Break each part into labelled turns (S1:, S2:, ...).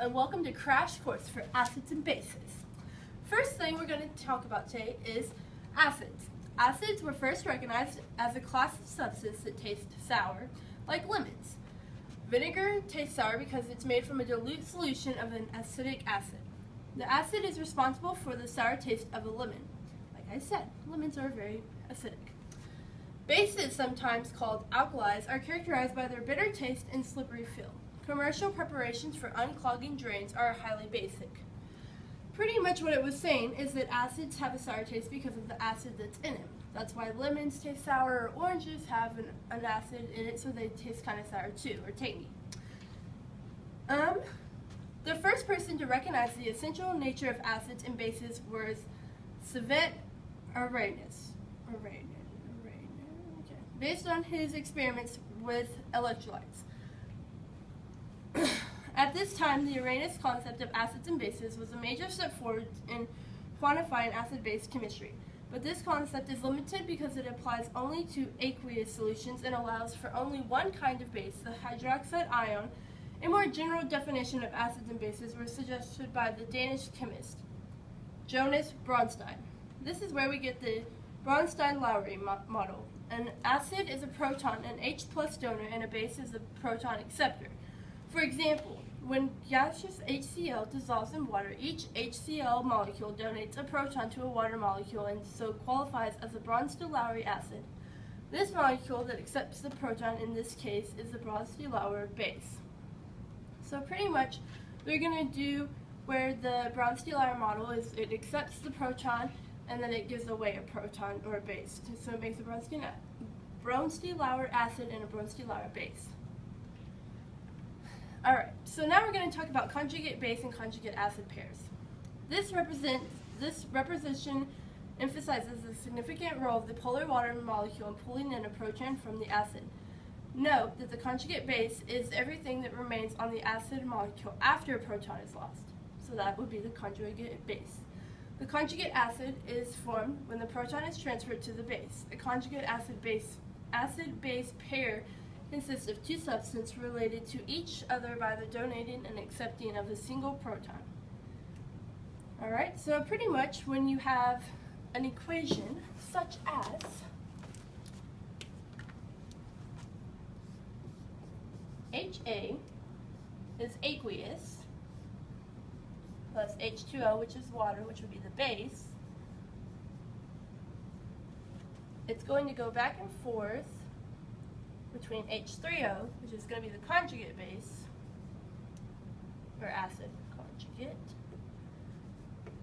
S1: and welcome to Crash Course for Acids and Bases. First thing we're going to talk about today is acids. Acids were first recognized as a class of substance that taste sour, like lemons. Vinegar tastes sour because it's made from a dilute solution of an acidic acid. The acid is responsible for the sour taste of a lemon. Like I said, lemons are very acidic. Bases, sometimes called alkalis, are characterized by their bitter taste and slippery feel. Commercial preparations for unclogging drains are highly basic. Pretty much what it was saying is that acids have a sour taste because of the acid that's in it. That's why lemons taste sour, or oranges have an acid in it, so they taste kind of sour too, or tangy. The first person to recognize the essential nature of acids and bases was Savant Arrhenius. Based on his experiments with electrolytes. At this time, the Arrhenius concept of acids and bases was a major step forward in quantifying acid-base chemistry. But this concept is limited because it applies only to aqueous solutions and allows for only one kind of base, the hydroxide ion. A more general definition of acids and bases was suggested by the Danish chemist Jonas Bronstein. This is where we get the Bronstein-Lowry model. An acid is a proton, an H plus donor, and a base is a proton acceptor. For example, when gaseous HCl dissolves in water, each HCl molecule donates a proton to a water molecule and so qualifies as a Bronsted-Lowry acid. This molecule that accepts the proton in this case is the Bronsted-Lowry base. So pretty much we're going to do where the Bronsted-Lowry model is it accepts the proton and then it gives away a proton or a base. So it makes a Bronsted-Lowry acid and a Bronsted-Lowry base. Alright, so now we're going to talk about conjugate base and conjugate acid pairs. This representation emphasizes the significant role of the polar water molecule in pulling in a proton from the acid. Note that the conjugate base is everything that remains on the acid molecule after a proton is lost. So that would be the conjugate base. The conjugate acid is formed when the proton is transferred to the base. A conjugate acid-base pair consists of two substances related to each other by the donating and accepting of a single proton. Alright, so pretty much when you have an equation such as HA is aqueous plus H2O, which is water, which would be the base. It's going to go back and forth between H3O, which is going to be the conjugate base, or acid, conjugate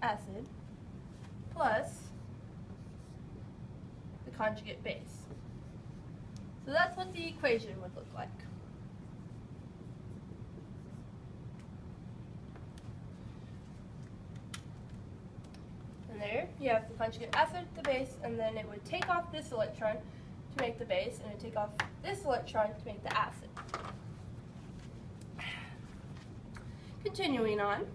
S1: acid, plus the conjugate base. So that's what the equation would look like. And there you have the conjugate acid, the base, and then it would take off this electron to make the base, and it would take off this electron to make the acid. Continuing on,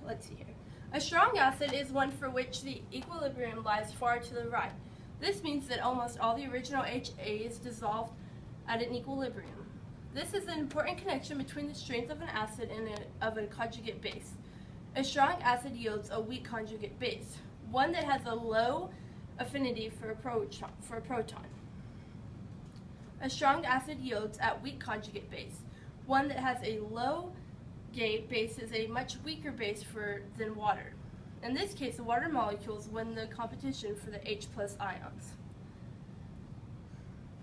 S1: let's see here. A strong acid is one for which the equilibrium lies far to the right. This means that almost all the original HA is dissolved at an equilibrium. This is an important connection between the strength of an acid and of a conjugate base. A strong acid yields a weak conjugate base, one that has a low affinity for a proton. A strong acid yields a weak conjugate base. One that has a low gate base is a much weaker base than water. In this case, the water molecules win the competition for the H plus ions.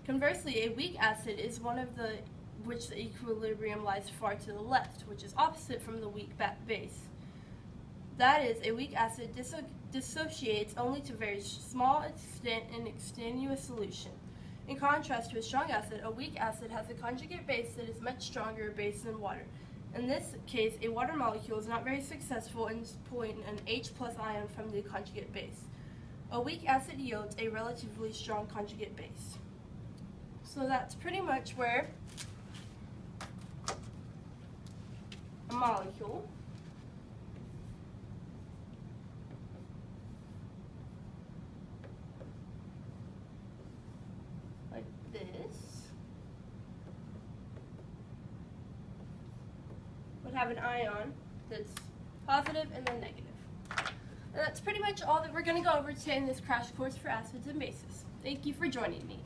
S1: Conversely, a weak acid is one of which the equilibrium lies far to the left, which is opposite from the weak base. That is, a weak acid dissociates only to very small extent in extraneous solution. In contrast to a strong acid, a weak acid has a conjugate base that is much stronger base than water. In this case, a water molecule is not very successful in pulling an H plus ion from the conjugate base. A weak acid yields a relatively strong conjugate base. So that's pretty much where a molecule like this have an ion that's positive and then negative. And that's pretty much all that we're going to go over today in this crash course for acids and bases. Thank you for joining me.